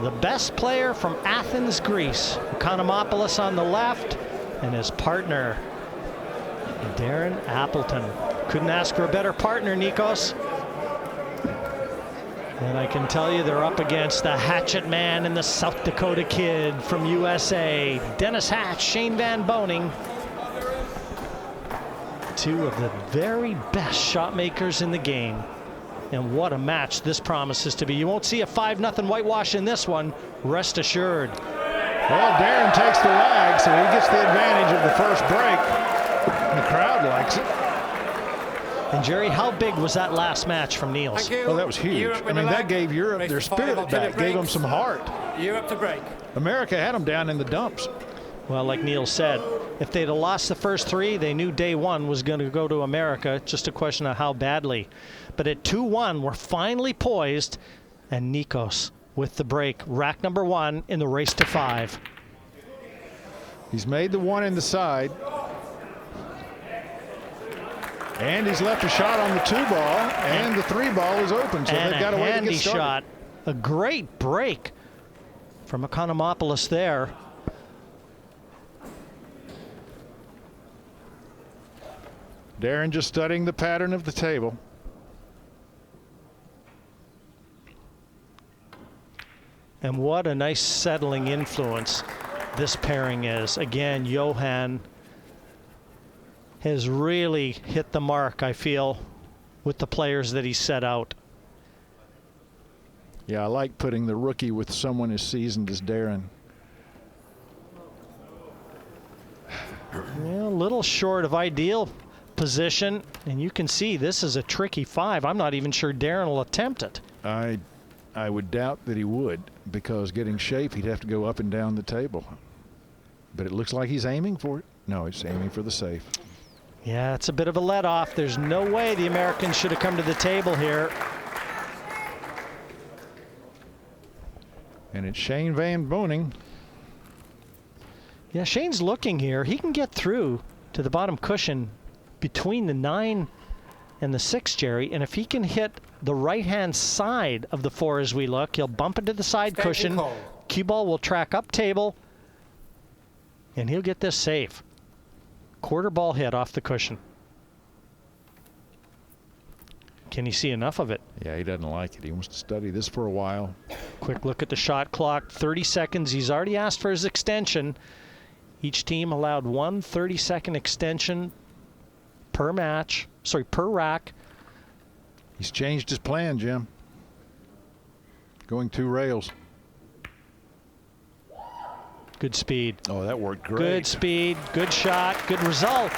The best player from Athens, Greece. Ekonomopoulos on the left, and his partner, Darren Appleton. Couldn't ask for a better partner, Nikos. And I can tell you they're up against the hatchet man and the South Dakota kid from USA, Dennis Hatch, Shane Van Boening. Two of the very best shot makers in the game. And what a match this promises to be. You won't see a 5-0 whitewash in this one, rest assured. Well, Darren takes the lag, so he gets the advantage of the first break. And the crowd likes it. And Jerry, how big was that last match from Niels? Oh, that was huge. I mean, that gave Europe their spirit back, gave them some heart. Europe to break. America had them down in the dumps. Well, like Niels said, if they'd have lost the first three, they knew day one was going to go to America. Just a question of how badly. But at 2-1, we're finally poised. And Nikos with the break. Rack number 1 in the race to 5. He's made the one in the side. And he's left a shot on the 2-ball, and the 3-ball is open, so they've got a way to get started. Shot. A great break from Ekonomopoulos there. Darren just studying the pattern of the table. And what a nice settling influence this pairing is. Again, Johan has really hit the mark, I feel, with the players that he set out. Yeah, I like putting the rookie with someone as seasoned as Darren. Well, a little short of ideal position, and you can see this is a tricky 5. I'm not even sure Darren will attempt it. I would doubt that he would, because getting shape, he'd have to go up and down the table. But it looks like he's aiming for it. No, he's aiming for the safe. Yeah, it's a bit of a let-off. There's no way the Americans should have come to the table here. And it's Shane Van Boening. Yeah, Shane's looking here. He can get through to the bottom cushion between the 9 and the 6, Jerry. And if he can hit the right-hand side of the 4 as we look, he'll bump into the side cushion. Cue ball will track up table, and he'll get this safe. Quarter ball hit off the cushion. Can he see enough of it? Yeah, he doesn't like it. He wants to study this for a while. Quick look at the shot clock. 30 seconds. He's already asked for his extension. Each team allowed one 30-second extension per match. Sorry, per rack. He's changed his plan, Jim. Going 2 rails. Good speed. Oh, that worked great. Good speed, good shot, good result.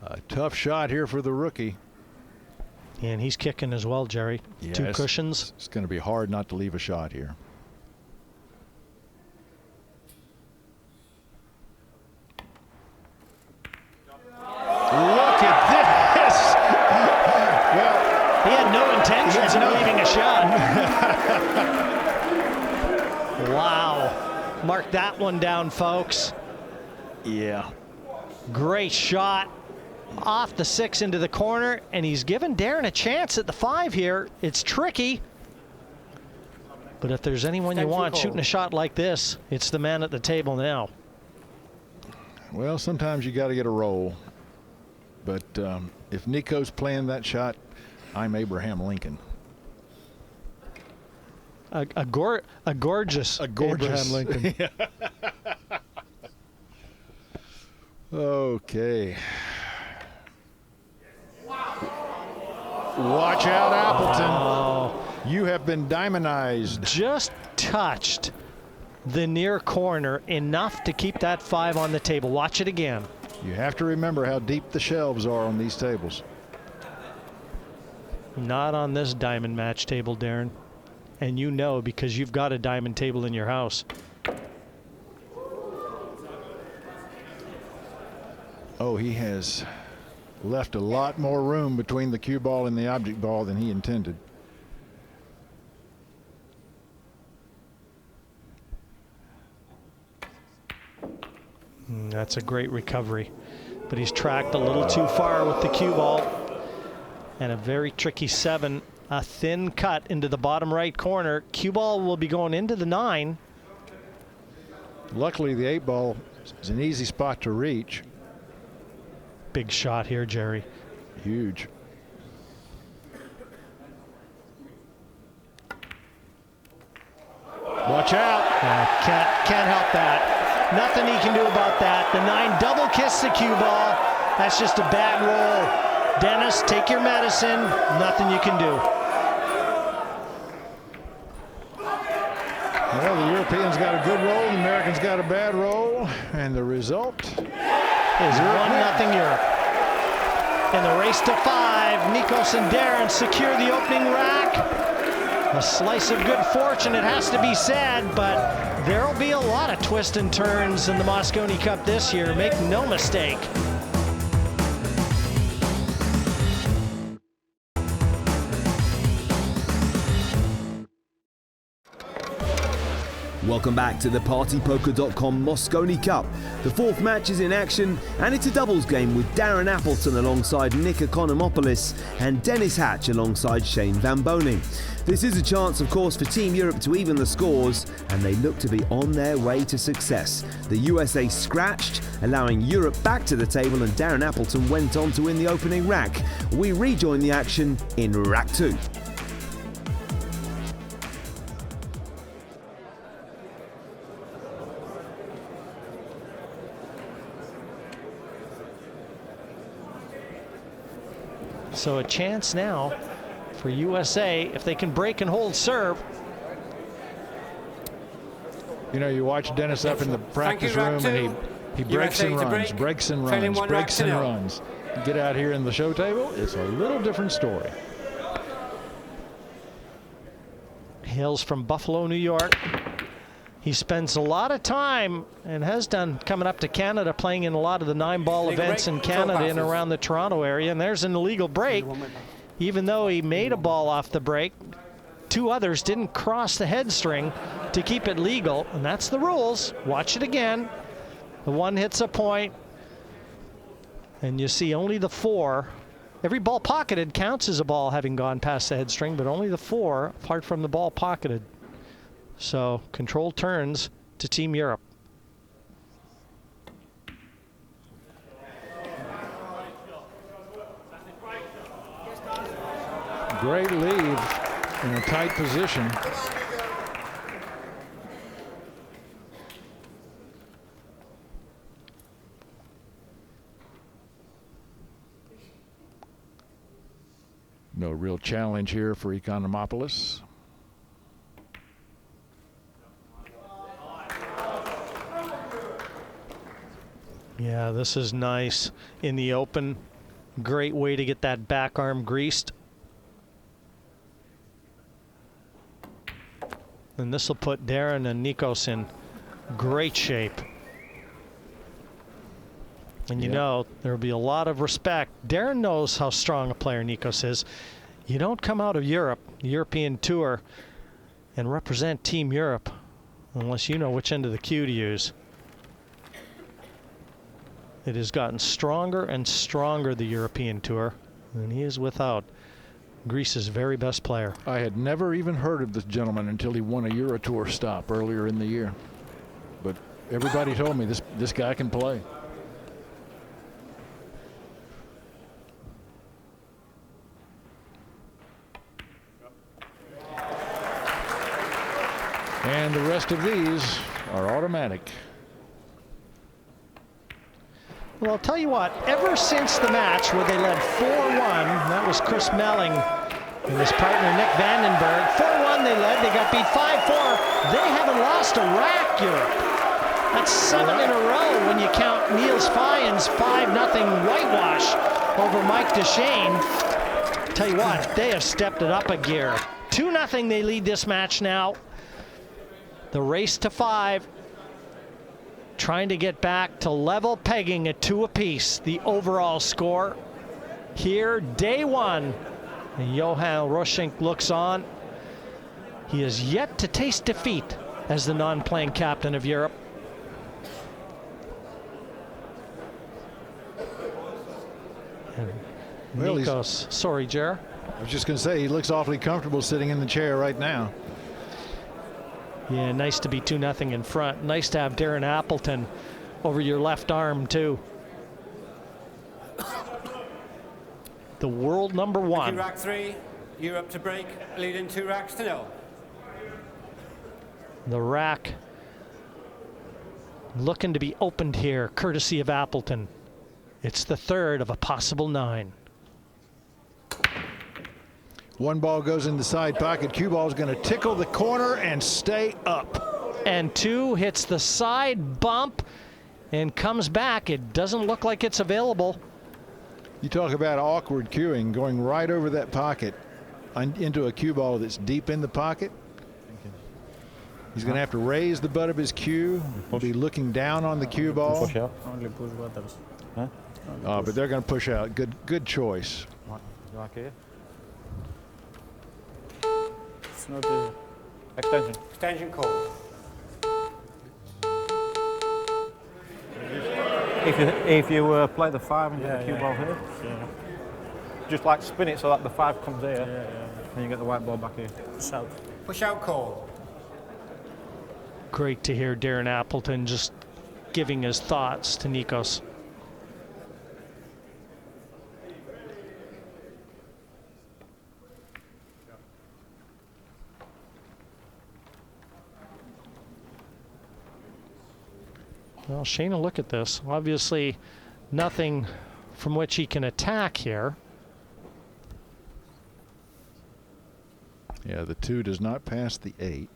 A tough shot here for the rookie. And he's kicking as well, Jerry. Yeah, 2 cushions. It's going to be hard not to leave a shot here. Look at this. Well, he had no intentions of leaving a shot. Wow. Mark that one down, folks. Yeah. Great shot. Off the 6 into the corner, and he's given Darren a chance at the 5 here. It's tricky. But if there's anyone you want shooting a shot like this, it's the man at the table now. Well, sometimes you got to get a roll. But if Nikos playing that shot, I'm Abraham Lincoln. A gorgeous Abraham Lincoln. Okay. Watch out, Appleton. Oh. You have been diamondized. Just touched the near corner enough to keep that 5 on the table. Watch it again. You have to remember how deep the shelves are on these tables. Not on this diamond match table, Darren. And you know, because you've got a diamond table in your house. Oh, he has left a lot more room between the cue ball and the object ball than he intended. That's a great recovery. But he's tracked a little too far with the cue ball. and a very tricky 7. A thin cut into the bottom right corner. Cue ball will be going into the 9. Luckily, the 8 ball is an easy spot to reach. Big shot here, Jerry. Huge. Watch out. Can't help that. Nothing he can do about that. The 9 double kiss the cue ball. That's just a bad roll. Dennis, take your medicine. Nothing you can do. Well, the Europeans got a good roll, the Americans got a bad roll, and the result is 1-0 Europe. In the race to 5, Nikos and Darren secure the opening rack. A slice of good fortune, it has to be said, but there'll be a lot of twists and turns in the Mosconi Cup this year, make no mistake. Welcome back to the PartyPoker.com Mosconi Cup. The 4th match is in action, and it's a doubles game with Darren Appleton alongside Nikos Ekonomopoulos and Dennis Hatch alongside Shane Van Boening. This is a chance, of course, for Team Europe to even the scores, and they look to be on their way to success. The USA scratched, allowing Europe back to the table, and Darren Appleton went on to win the opening rack. We rejoin the action in rack 2. So a chance now for USA if they can break and hold serve. You know, you watch Dennis up in the practice room, and he breaks and runs, breaks and runs, breaks and runs. You get out here in the show table, it's a little different story. Hails from Buffalo, New York. He spends a lot of time, and has done, coming up to Canada, playing in a lot of the 9-ball events in Canada and around the Toronto area. And there's an illegal break. Even though he made a ball off the break, 2 others didn't cross the head string to keep it legal. And that's the rules. Watch it again. The 1 hits a point, and you see only the 4. Every ball pocketed counts as a ball having gone past the head string, but only the 4, apart from the ball pocketed. So control turns to Team Europe. Great lead in a tight position. No real challenge here for Ekonomopoulos. Yeah, this is nice in the open. Great way to get that back arm greased. And this will put Darren and Nikos in great shape. And you know, there'll be a lot of respect. Darren knows how strong a player Nikos is. You don't come out of Europe, the European Tour, and represent Team Europe unless you know which end of the cue to use. It has gotten stronger and stronger, the European Tour, and he is without Greece's very best player. I had never even heard of this gentleman until he won a Euro Tour stop earlier in the year. But everybody told me this guy can play. And the rest of these are automatic. Well, I'll tell you what, ever since the match where they led 4-1, that was Chris Melling and his partner Nick Vandenberg. 4-1 they led, they got beat 5-4. They haven't lost a rack, Europe. That's 7 in a row when you count Niels Fyen's 5-0 whitewash over Mike Deschênes. Tell you what, they have stepped it up a gear. 2-0 they lead this match now. The race to 5. Trying to get back to level pegging at 2 apiece, the overall score. Here, day 1, and Johan Roschink looks on. He has yet to taste defeat as the non-playing captain of Europe. And Well, Nikos. Sorry, Jer. I was just going to say, he looks awfully comfortable sitting in the chair right now. Yeah, nice to be 2-0 in front. Nice to have Darren Appleton over your left arm, too. The world number 1. Rack 3, Europe to break, leading 2 racks to 0. The rack looking to be opened here, courtesy of Appleton. It's the third of a possible 9. One ball goes in the side pocket. Cue ball is going to tickle the corner and stay up. And 2 hits the side bump and comes back. It doesn't look like it's available. You talk about awkward cueing, going right over that pocket into a cue ball that's deep in the pocket. He's going to have to raise the butt of his cue, be looking down on the cue ball. Push out. Only push buttons. Huh? But they're going to push out. Good choice. Like here. It's not the extension. Extension call. If you play the 5 into the cue ball here, just like spin it so that the 5 comes here, and you get the white ball back here. Push out call. Great to hear Darren Appleton just giving his thoughts to Nikos. Well, Shane, look at this. Obviously, nothing from which he can attack here. Yeah, the 2 does not pass the 8.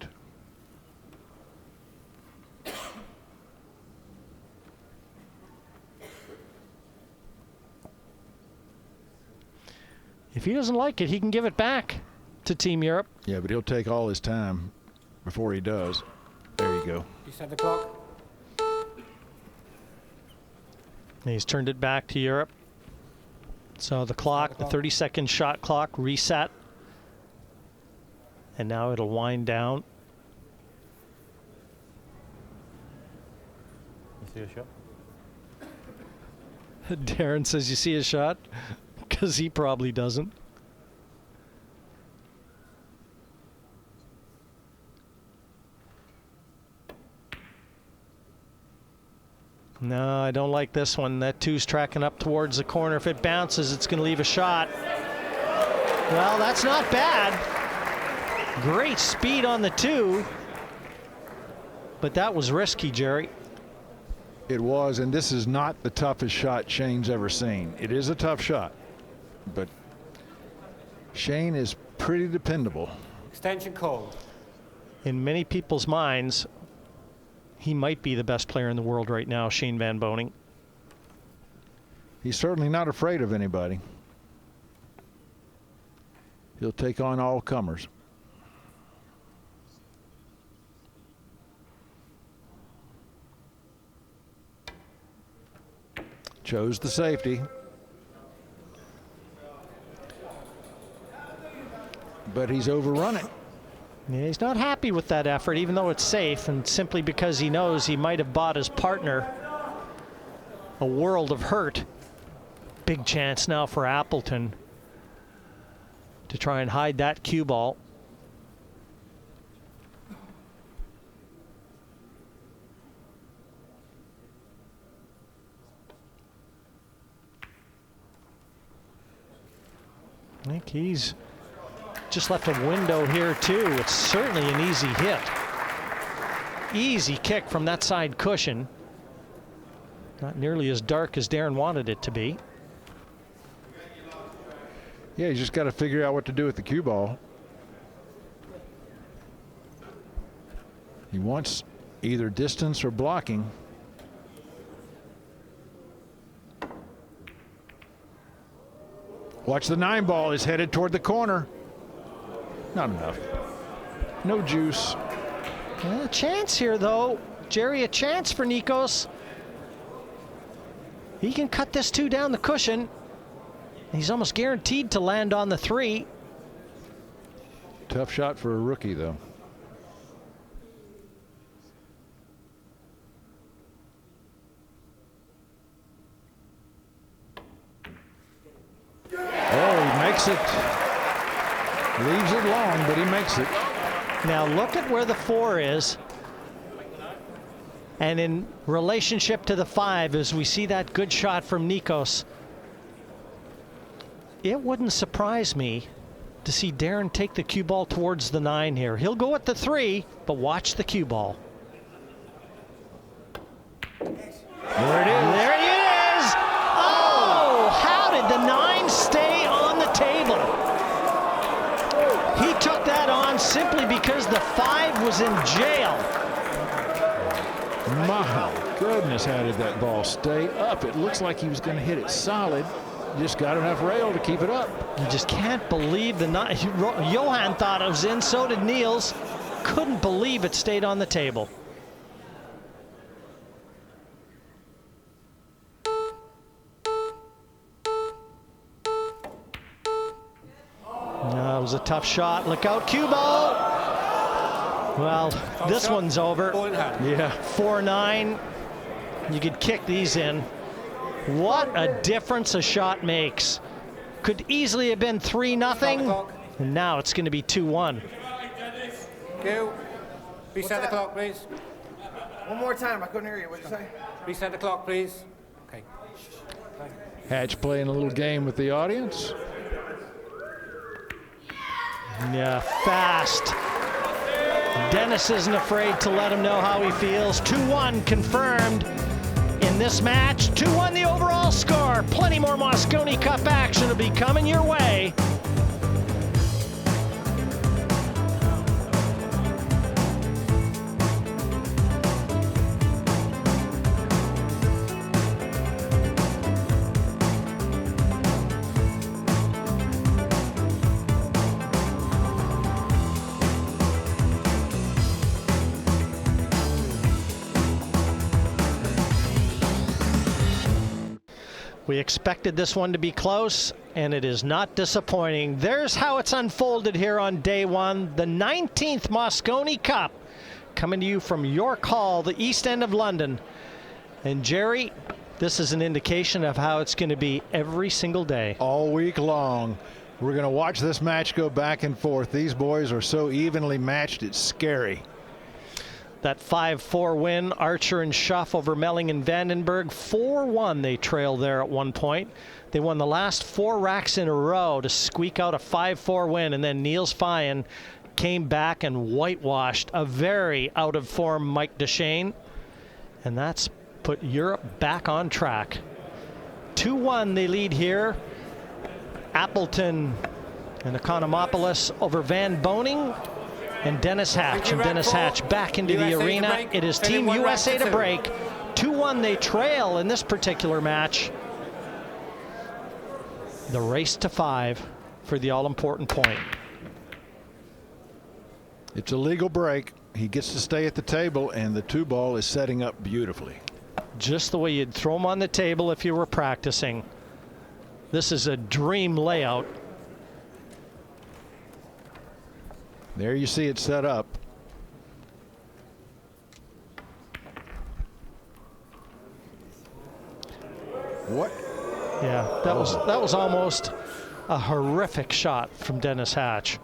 If he doesn't like it, he can give it back to Team Europe. Yeah, but he'll take all his time before he does. There you go. You set the clock. And he's turned it back to Europe. So the clock, the 30-second shot clock, reset. And now it'll wind down. You see a shot? Darren says, you see a shot? Because he probably doesn't. No, I don't like this one. That 2's tracking up towards the corner. If it bounces, it's going to leave a shot. Well, that's not bad. Great speed on the 2. But that was risky, Jerry. It was, and this is not the toughest shot Shane's ever seen. It is a tough shot, but Shane is pretty dependable. Extension call. In many people's minds, he might be the best player in the world right now, Shane Van Boening. He's certainly not afraid of anybody. He'll take on all comers. Chose the safety. But he's overrun it. Yeah, he's not happy with that effort, even though it's safe, and simply because he knows he might have bought his partner a world of hurt. Big chance now for Appleton to try and hide that cue ball. I think he's just left a window here too. It's certainly an easy hit. Easy kick from that side cushion. Not nearly as dark as Darren wanted it to be. Yeah, he's just got to figure out what to do with the cue ball. He wants either distance or blocking. Watch the 9 ball is headed toward the corner. Not enough. No juice. A chance here, though. Jerry, a chance for Nikos. He can cut this 2 down the cushion. He's almost guaranteed to land on the 3. Tough shot for a rookie, though. makes it. Leaves it long, but he makes it. Now look at where the 4 is. And in relationship to the 5, as we see that good shot from Nikos, it wouldn't surprise me to see Darren take the cue ball towards the 9 here. He'll go at the 3, but watch the cue ball. There it is. There it is. Oh, how did the 9 stay on the table? He took that on simply because the 5 was in jail. My goodness, how did that ball stay up? It looks like he was going to hit it solid. Just got enough rail to keep it up. You just can't believe the 9. Johan thought it was in, so did Niels. Couldn't believe it stayed on the table. No, it was a tough shot. Look out, cue ball. Well, this one's over. Yeah. 4-9. You could kick these in. What a difference a shot makes. Could easily have been 3-0. And now it's going to be 2-1. Reset the clock, please. One more time. I couldn't hear you. What'd you say? Reset the clock, please. Okay. Hatch playing a little game with the audience. Yeah, fast. Dennis isn't afraid to let him know how he feels. 2-1 confirmed in this match. 2-1 the overall score. Plenty more Mosconi Cup action will be coming your way. We expected this one to be close, and it is not disappointing. There's how it's unfolded here on day 1. The 19th Mosconi Cup coming to you from York Hall, the East End of London. And Jerry, this is an indication of how it's going to be every single day. All week long. We're going to watch this match go back and forth. These boys are so evenly matched, it's scary. That 5-4 win, Archer and Schuff over Melling and Vandenberg. 4-1 they trail there at one point. They won the last 4 racks in a row to squeak out a 5-4 win, and then Niels Fyen came back and whitewashed a very out-of-form Mike Duchesne. And that's put Europe back on track. 2-1 they lead here. Appleton and Ekonomopoulos over Van Boening and Dennis Hatch. And Dennis Hatch back into the arena. It is Team USA to break. 2-1 they trail in this particular match. The race to 5 for the all-important point. It's a legal break. He gets to stay at the table, and the 2-ball is setting up beautifully. Just the way you'd throw them on the table if you were practicing. This is a dream layout. There you see it set up. What? Yeah, that was almost a horrific shot from Dennis Hatch.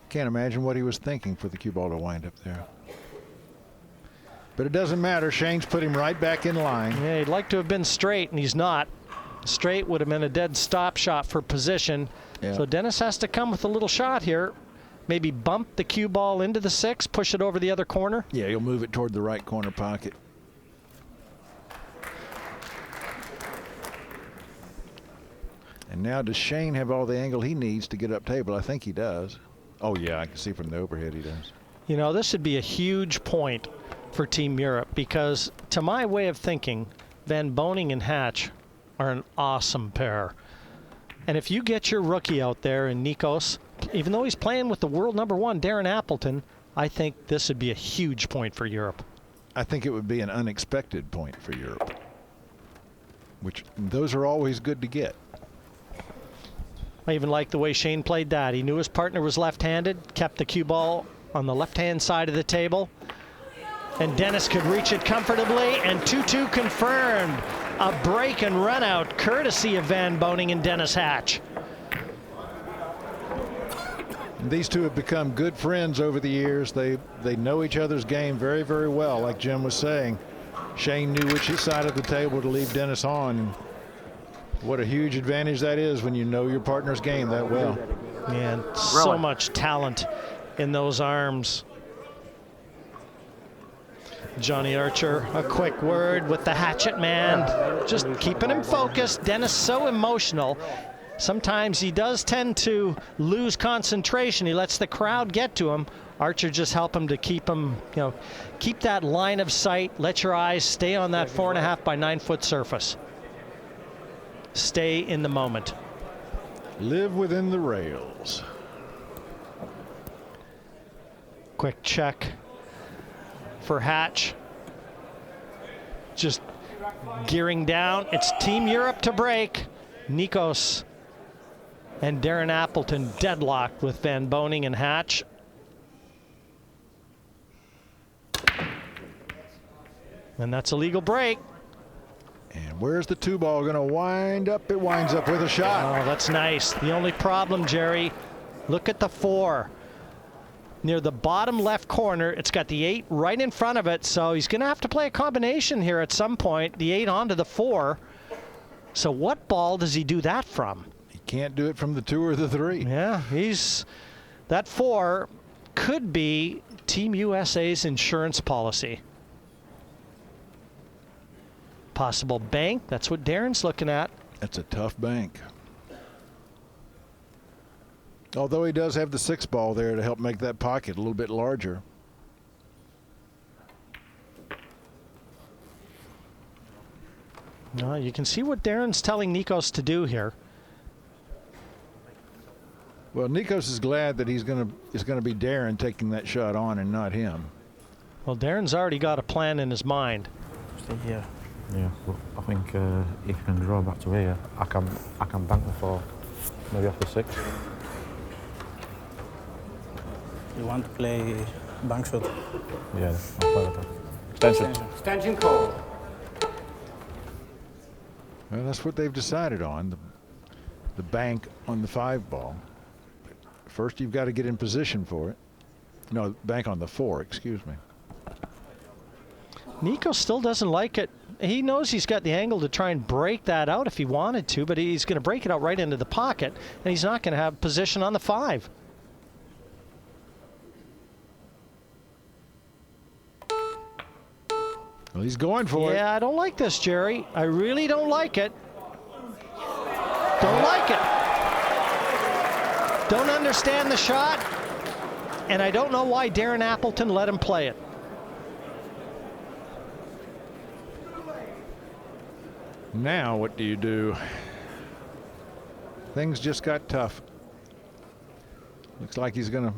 Can't imagine what he was thinking for the cue ball to wind up there. But it doesn't matter. Shane's put him right back in line. Yeah, he'd like to have been straight, and he's not. Straight would have been a dead stop shot for position. Yeah. So Dennis has to come with a little shot here. Maybe bump the cue ball into the 6, push it over the other corner. Yeah, he'll move it toward the right corner pocket. And now does Shane have all the angle he needs to get up table? I think he does. Oh, yeah, I can see from the overhead he does. You know, this would be a huge point for Team Europe because, to my way of thinking, Van Boening and Hatch are an awesome pair. And if you get your rookie out there in Nikos, even though he's playing with the world #1, Darren Appleton, I think this would be a huge point for Europe. I think it would be an unexpected point for Europe, which those are always good to get. I even like the way Shane played that. He knew his partner was left-handed, kept the cue ball on the left-hand side of the table, and Dennis could reach it comfortably, and 2-2 confirmed. a break and run out courtesy of Van Boening and Dennis Hatch. These two have become good friends over the years. They know each other's game very, very well. Like Jim was saying, Shane knew which side of the table to leave Dennis on. What a huge advantage that is when you know your partner's game that well. Man, so much talent in those arms. Johnny Archer, a quick word with the hatchet man, just keeping him focused. Dennis so emotional. Sometimes he does tend to lose concentration. He lets the crowd get to him. Archer just help him to keep him, keep that line of sight. Let your eyes stay on that 4.5 by 9 foot surface. Stay in the moment. Live within the rails. Quick check for Hatch. Just gearing down. It's Team Europe to break. Nikos and Darren Appleton deadlocked with Van Boening and Hatch. And that's a legal break. And where's the 2-ball going to wind up? It winds up with a shot. Oh, that's nice. The only problem, Jerry, look at the 4. Near the bottom left corner, it's got the 8 right in front of it, so he's going to have to play a combination here at some point. The 8 onto the 4. So what ball does he do that from? He can't do it from the 2 or the 3. Yeah, that 4 could be Team USA's insurance policy. Possible bank. That's what Darren's looking at. That's a tough bank. Although he does have the 6-ball there to help make that pocket a little bit larger. No, you can see what Darren's telling Nikos to do here. Well, Nikos is glad that it's going to be Darren taking that shot on and not him. Well, Darren's already got a plan in his mind. Yeah. Yeah, but I think if you can draw back to here, I can bank the 4, maybe off the 6. You want to play bank shot? Yeah, I'll play that. Extension. Extension call. Well, that's what they've decided on, the bank on the 5-ball. First, you've got to get in position for it. No, bank on the 4, excuse me. Nikos still doesn't like it. He knows he's got the angle to try and break that out if he wanted to, but he's going to break it out right into the pocket, and he's not going to have position on the 5. Well, he's going for it. Yeah, I don't like this, Jerry. I really don't like it. Don't like it. Don't understand the shot, and I don't know why Darren Appleton let him play it. Now what do you do? Things just got tough. Looks like he's going to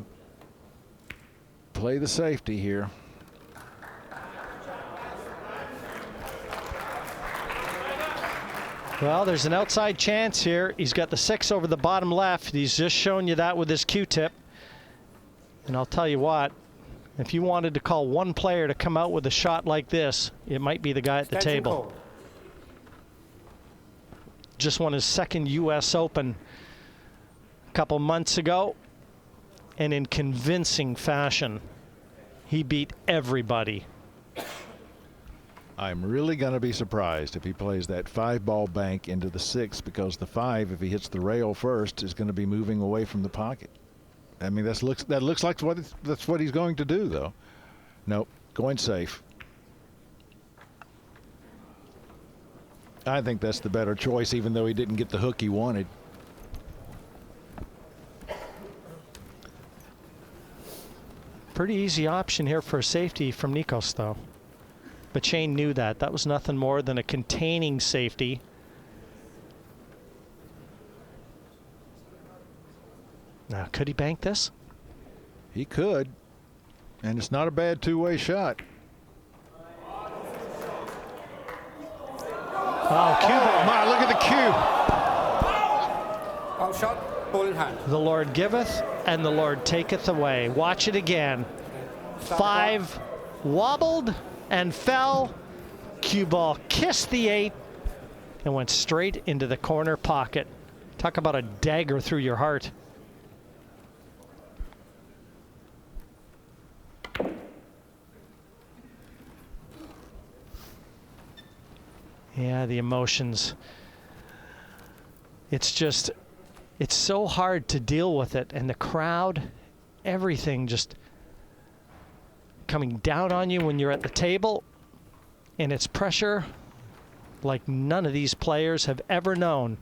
play the safety here. Well, there's an outside chance here. He's got the 6 over the bottom left. He's just shown you that with his Q-tip. And I'll tell you what, if you wanted to call one player to come out with a shot like this, it might be the guy at the table. Just won his 2nd U.S. Open a couple months ago, and in convincing fashion, he beat everybody. I'm really going to be surprised if he plays that 5-ball bank into the 6, because the 5, if he hits the rail first, is going to be moving away from the pocket. I mean, that looks like that's what he's going to do, though. Nope, going safe. I think that's the better choice, even though he didn't get the hook he wanted. Pretty easy option here for a safety from Nikos, though. But Shane knew that. That was nothing more than a containing safety. Now, could he bank this? He could. And it's not a bad 2-way shot. Oh, cue ball. My, look at the cue. Out shot, ball in hand. The Lord giveth and the Lord taketh away. Watch it again. 5 wobbled and fell. Cue ball kissed the 8 and went straight into the corner pocket. Talk about a dagger through your heart. Yeah, the emotions. It's so hard to deal with it. And the crowd, everything just coming down on you when you're at the table. And it's pressure like none of these players have ever known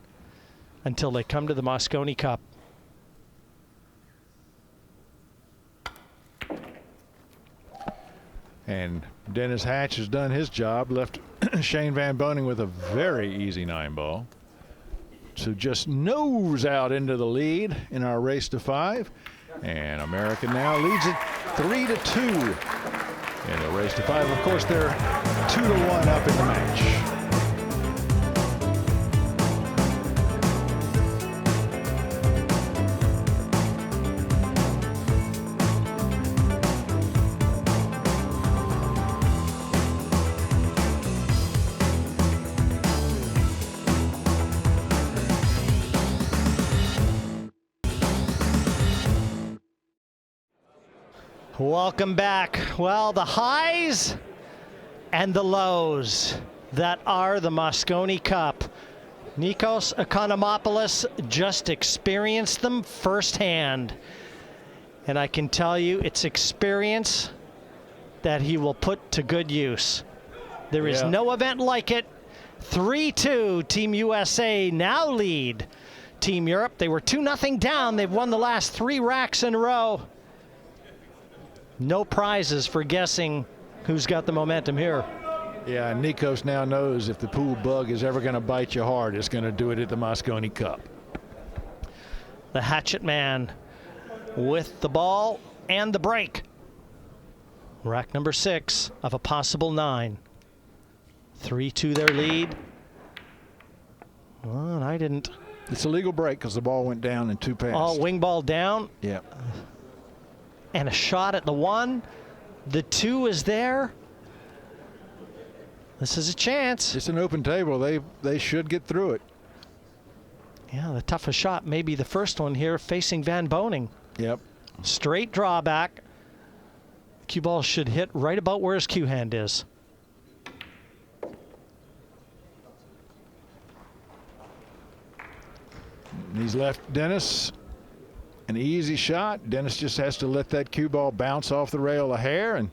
until they come to the Mosconi Cup. And Dennis Hatch has done his job, left Shane Van Boening with a very easy 9-ball. So just nose out into the lead in our race to 5. And America now leads it 3-2 in the race to 5. Of course, they're 2-1 up in the match. Welcome back. Well, the highs and the lows that are the Mosconi Cup. Nikos Ekonomopoulos just experienced them firsthand. And I can tell you it's experience that he will put to good use. There is no event like it. 3-2, Team USA now lead Team Europe. They were 2-0 down. They've won the last 3 racks in a row. No prizes for guessing who's got the momentum here. Yeah, Nikos now knows if the pool bug is ever going to bite you hard, it's going to do it at the Mosconi Cup. The hatchet man with the ball and the break. Rack number 6 of a possible 9. 3-2 their lead. Well, and I didn't. It's a legal break because the ball went down in 2 passes. Oh, wing ball down. Yeah. And a shot at the 1. The 2 is there. This is a chance. It's an open table. They should get through it. Yeah, the toughest shot may be the first one here facing Van Boening. Yep. Straight drawback. Cue ball should hit right about where his cue hand is. He's left Dennis an easy shot. Dennis just has to let that cue ball bounce off the rail a hair, and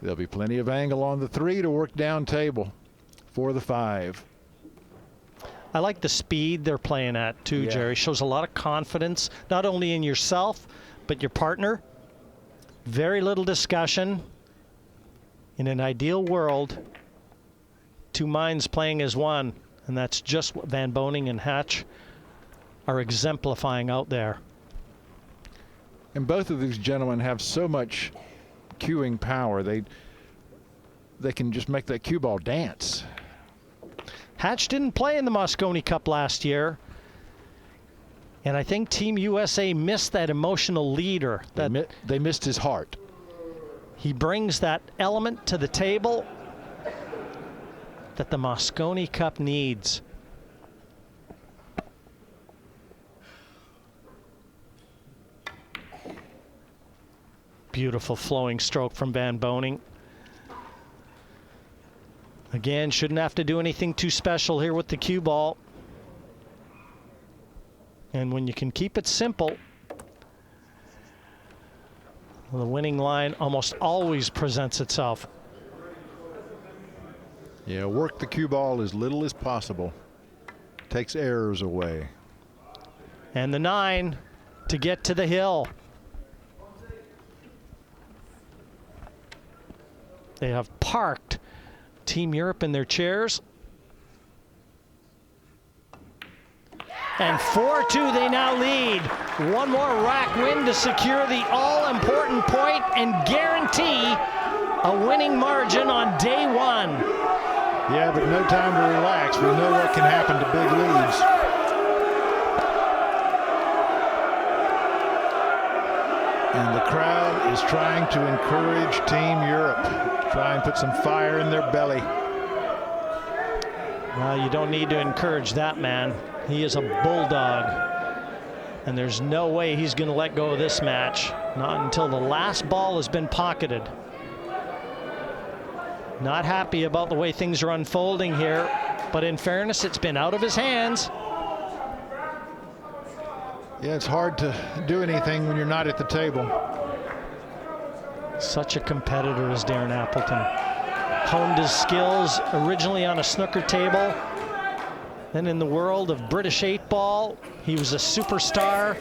there'll be plenty of angle on the 3 to work down table for the 5. I like the speed they're playing at too, Jerry. Shows a lot of confidence, not only in yourself, but your partner. Very little discussion. In an ideal world, 2 minds playing as one, and that's just what Van Boening and Hatch are exemplifying out there. And both of these gentlemen have so much cueing power. They can just make that cue ball dance. Hatch didn't play in the Mosconi Cup last year. And I think Team USA missed that emotional leader. They missed his heart. He brings that element to the table that the Mosconi Cup needs. Beautiful flowing stroke from Van Boening. Again, shouldn't have to do anything too special here with the cue ball. And when you can keep it simple, the winning line almost always presents itself. Yeah, work the cue ball as little as possible. Takes errors away. And the 9 to get to the hill. They have parked Team Europe in their chairs. And 4-2 they now lead. One more rack win to secure the all-important point and guarantee a winning margin on day 1. Yeah, but no time to relax. We know what can happen to big leads. And the crowd is trying to encourage Team Europe. Try and put some fire in their belly. Well, you don't need to encourage that man. He is a bulldog. And there's no way he's going to let go of this match. Not until the last ball has been pocketed. Not happy about the way things are unfolding here. But in fairness, it's been out of his hands. Yeah, it's hard to do anything when you're not at the table. Such a competitor as Darren Appleton. Honed his skills originally on a snooker table. Then in the world of British 8-ball, he was a superstar.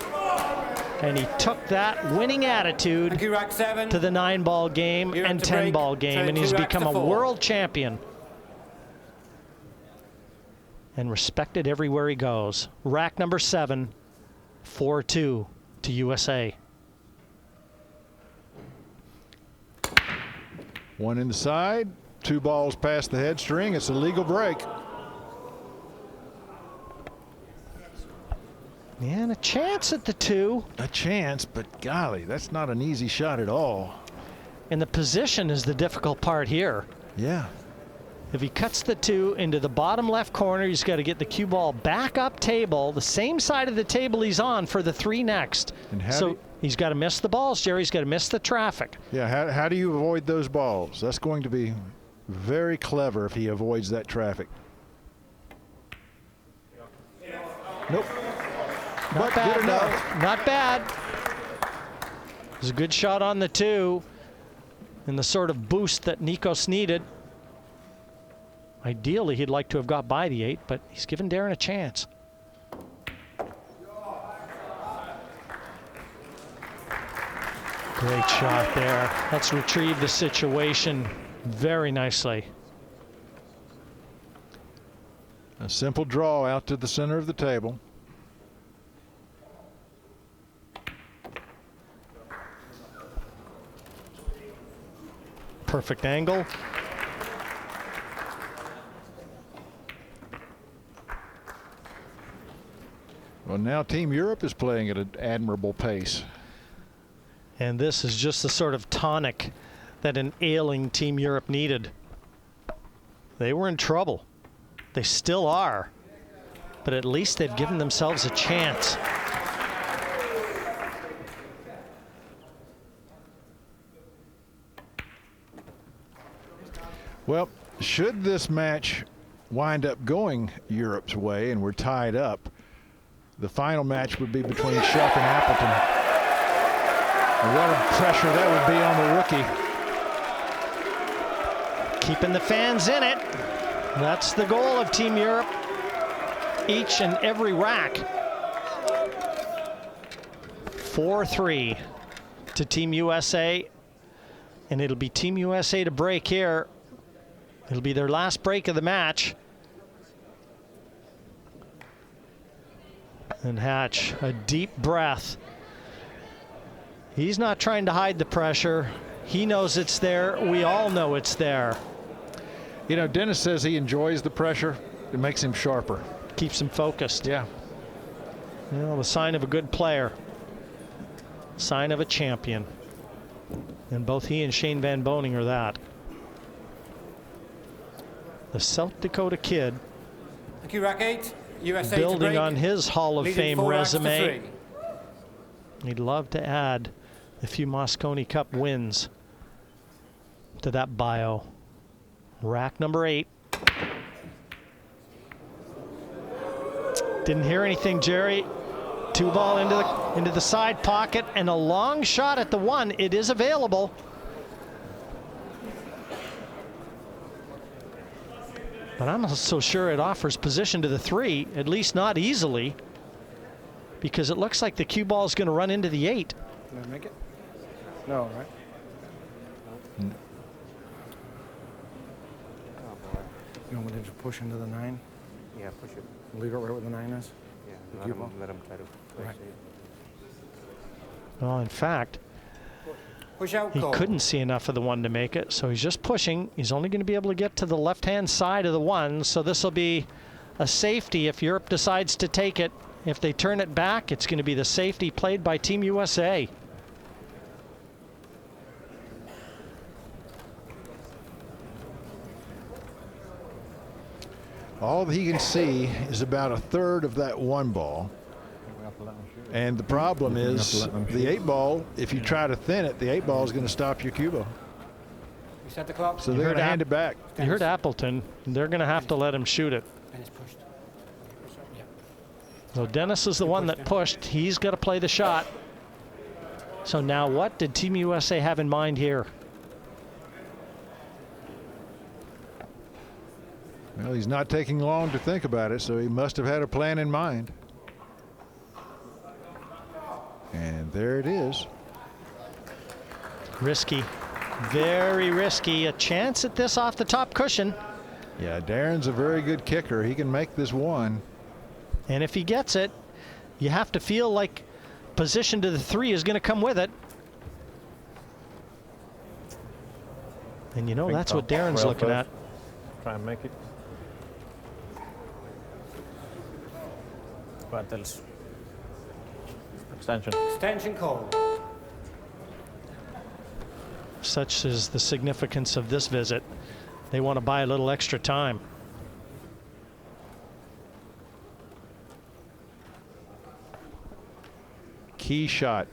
And he took that winning attitude Thank you, rack 7. to the 9-ball game You're and up to break. 10-ball game. Turn And he's 2 racks become to a 4. world champion. And respected everywhere he goes. Rack number 7, 4-2 to USA. One in the side, 2 balls past the head string. It's a legal break. Yeah, and a chance at the 2. A chance, but golly, that's not an easy shot at all. And the position is the difficult part here. Yeah. If he cuts the 2 into the bottom left corner, he's got to get the cue ball back up table, the same side of the table he's on for the 3 next. And So he's got to miss the balls, Jerry. He's got to miss the traffic. Yeah, how do you avoid those balls? That's going to be very clever if he avoids that traffic. Nope. Not But bad, good enough. though. Not bad. It was a good shot on the 2 and the sort of boost that Nikos needed. Ideally, he'd like to have got by the 8, but he's given Darren a chance. Great shot there. That's retrieved the situation very nicely. A simple draw out to the center of the table. Perfect angle. Well, now Team Europe is playing at an admirable pace. And this is just the sort of tonic that an ailing Team Europe needed. They were in trouble. They still are. But at least they've given themselves a chance. Well, should this match wind up going Europe's way and we're tied up, the final match would be between Schupp and Appleton. And what a pressure that would be on the rookie. Keeping the fans in it. That's the goal of Team Europe. Each and every rack. 4-3 to Team USA. And it'll be Team USA to break here. It'll be their last break of the match. And Hatch, a deep breath. He's not trying to hide the pressure. He knows it's there. We all know it's there. You know, Dennis says he enjoys the pressure. It makes him sharper. Keeps him focused. Yeah. You know, the sign of a good player. Sign of a champion. And both he and Shane Van Boening are that. The South Dakota kid, Thank you, rack 8. USA to building break. on his Hall of Leading Fame 4 racks to resume. 3. He'd love to add a few Mosconi Cup wins to that bio. Rack number 8. Didn't hear anything, Jerry. 2-ball into the side pocket and a long shot at the 1. It is available. But I'm not so sure it offers position to the 3, at least not easily, because it looks like the cue ball is going to run into the 8. Can I make it? No, right? You want me to just push into the 9? Yeah, push it. Leave it right where the 9 is? Yeah, cue ball? let him try to place it. Well, in fact, Push out he goal. couldn't see enough of the 1 to make it, so he's just pushing. He's only going to be able to get to the left-hand side of the 1, so this will be a safety if Europe decides to take it. If they turn it back, it's going to be the safety played by Team USA. All that he can see is about a third of that one ball. And the problem is the 8 ball, if you try to thin it, the 8 ball is going to stop your cue ball. You set the clock. So they're going to hand it back. You heard Appleton. They're going to have to let him shoot it. Dennis pushed. Yeah. So Dennis is the one that pushed. He's got to play the shot. So now what did Team USA have in mind here? Well, he's not taking long to think about it, so he must have had a plan in mind. And there it is. Risky. Very risky. A chance at this off the top cushion. Yeah, Darren's a very good kicker. He can make this one. And if he gets it, you have to feel like position to the 3 is going to come with it. And you know, that's what Darren's looking at. Try and make it. What else? Extension. Extension call. Such is the significance of this visit. They want to buy a little extra time. Key shot.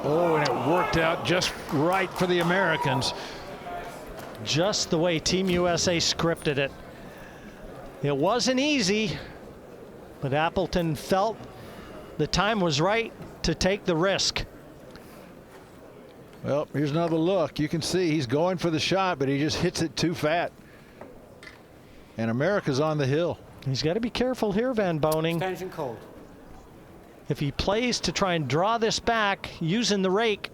Oh, and it worked out just right for the Americans. Just the way Team USA scripted it. It wasn't easy, but Appleton felt the time was right to take the risk. Well, here's another look. You can see he's going for the shot, but he just hits it too fat. And America's on the hill. He's got to be careful here, Van Boening. Extension called. If he plays to try and draw this back using the rake,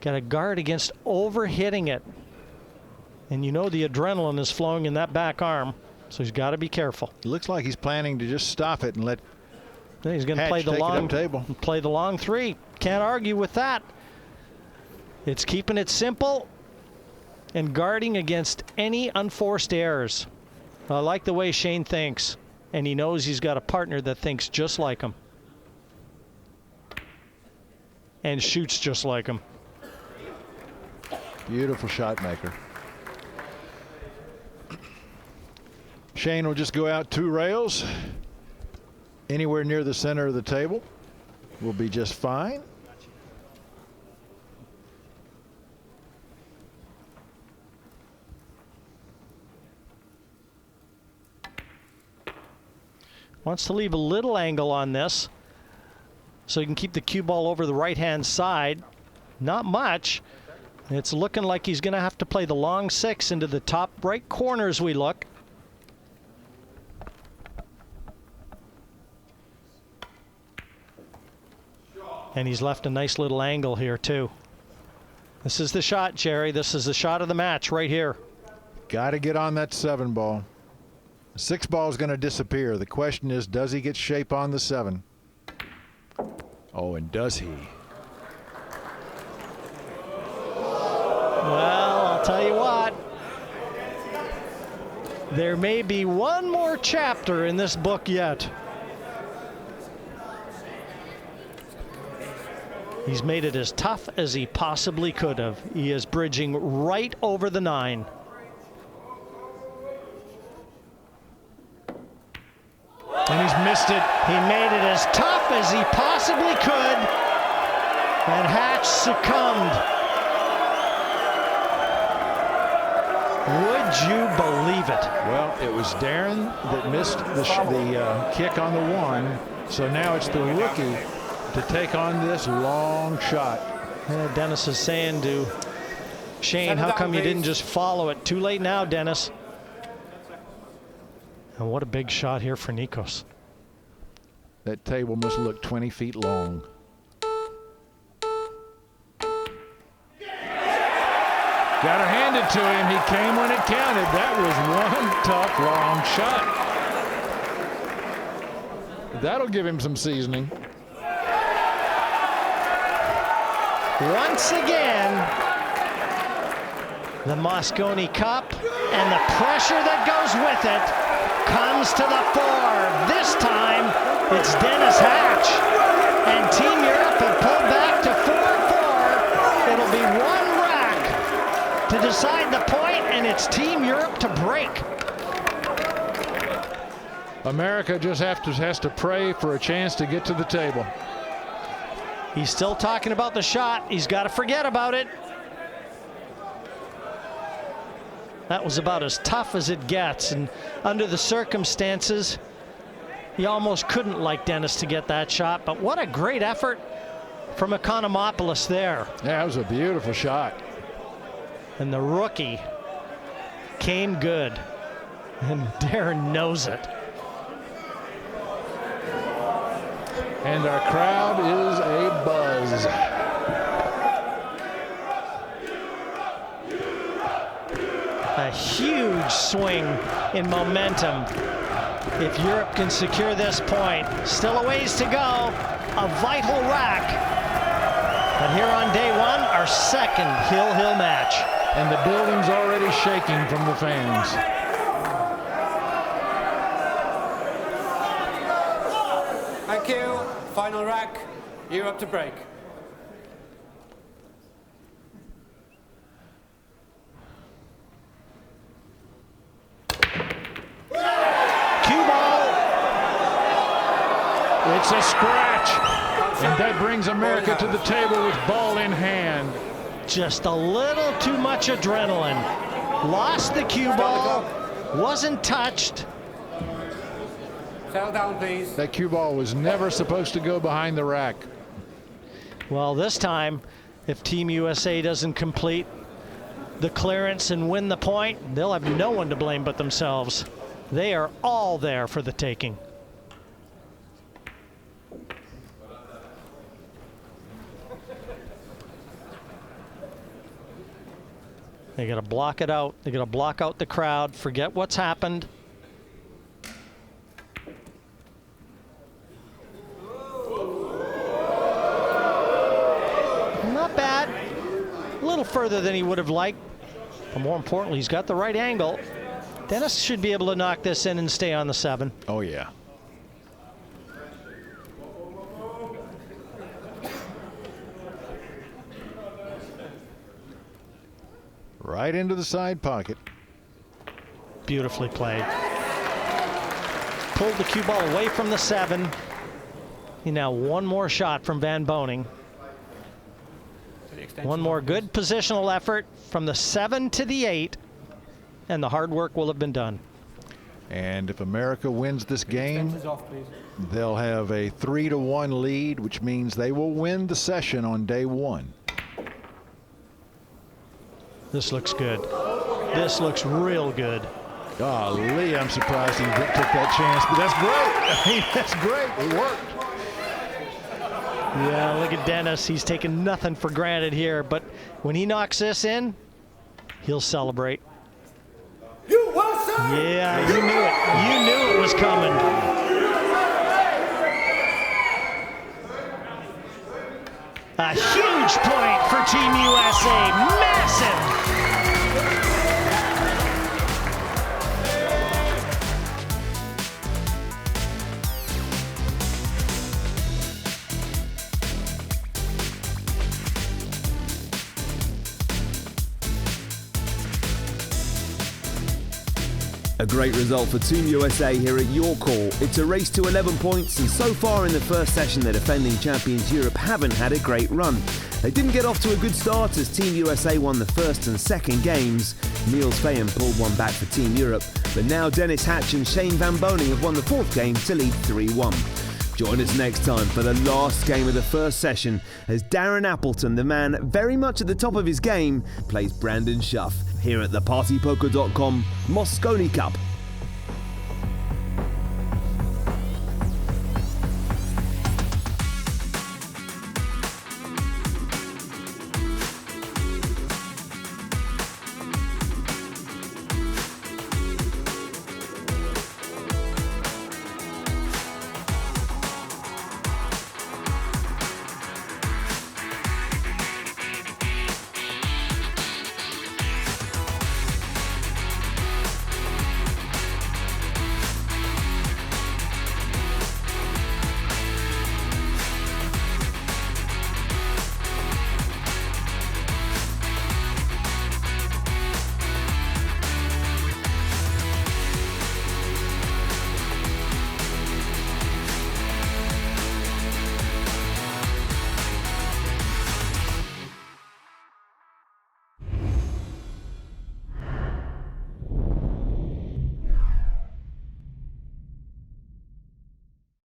got to guard against overhitting it. And you know the adrenaline is flowing in that back arm, so he's got to be careful. It looks like he's planning to just stop it and let He's going to Hatch play the take it long up table. play the long 3. Can't argue with that. It's keeping it simple and guarding against any unforced errors. I like the way Shane thinks, and he knows he's got a partner that thinks just like him and shoots just like him. Beautiful shot maker. Shane will just go out 2 rails. Anywhere near the center of the table will be just fine. Wants to leave a little angle on this so he can keep the cue ball over the right-hand side. Not much. It's looking like he's going to have to play the long 6 into the top right corner as we look. And he's left a nice little angle here, too. This is the shot, Jerry. This is the shot of the match right here. Got to get on that 7 ball. The 6 ball is going to disappear. The question is, does he get shape on the 7? Oh, and does he? Well, I'll tell you what. There may be one more chapter in this book yet. He's made it as tough as he possibly could have. He is bridging right over the 9. And he's missed it. He made it as tough as he possibly could. And Hatch succumbed. Would you believe it? Well, it was Darren that missed the kick on the 1. So now it's the rookie to take on this long shot. Yeah, Dennis is saying to Shane, how come you didn't just follow it? Too late now, Dennis. And what a big shot here for Nikos. That table must look 20 feet long. Got her handed to him. He came when it counted. That was one tough, long shot. That'll give him some seasoning. Once again, the Mosconi Cup and the pressure that goes with it comes to the fore. This time, it's Dennis Hatch. And Team Europe have pulled back to 4-4. It'll be 1 rack to decide the point, and it's Team Europe to break. America just has to pray for a chance to get to the table. He's still talking about the shot. He's got to forget about it. That was about as tough as it gets, and under the circumstances, you almost couldn't like Dennis to get that shot. But what a great effort from Ekonomopoulos there. Yeah, that was a beautiful shot. And the rookie came good, and Darren knows it. And our crowd is a buzz. A huge swing in momentum. If Europe can secure this point, still a ways to go, a vital rack. But here on day one, our second Hill-Hill match. And the building's already shaking from the fans. Thank you. Final rack. Europe to break. It's a scratch, and that brings America to the table with ball in hand. Just a little too much adrenaline. Lost the cue ball, wasn't touched. Settle down, please. That cue ball was never supposed to go behind the rack. Well, this time, if Team USA doesn't complete the clearance and win the point, they'll have no one to blame but themselves. They are all there for the taking. They got to block it out. They got to block out the crowd. Forget what's happened. Not bad. A little further than he would have liked. But more importantly, he's got the right angle. Dennis should be able to knock this in and stay on the 7. Oh, yeah. Right into the side pocket. Beautifully played. Pulled the cue ball away from the 7. Now one more shot from Van Boening. One more good positional effort from the 7 to the 8, and the hard work will have been done. And if America wins this game, they'll have a 3-1 lead, which means they will win the session on day 1. This looks good. This looks real good. Golly, I'm surprised he took that chance, but that's great. I mean, that's great. It worked. Yeah, look at Dennis. He's taking nothing for granted here, but when he knocks this in, he'll celebrate. Yeah, you knew it. You knew it was coming. A huge point for Team USA. Massive. A great result for Team USA here at York Hall. It's a race to 11 points, and so far in the first session, the defending champions Europe haven't had a great run. They didn't get off to a good start as Team USA won the first and second games. Niels Feyen pulled one back for Team Europe, but now Dennis Hatch and Shane Van Boening have won the fourth game to lead 3-1. Join us next time for the last game of the first session as Darren Appleton, the man very much at the top of his game, plays Brandon Schuff here at thepartypoker.com Mosconi Cup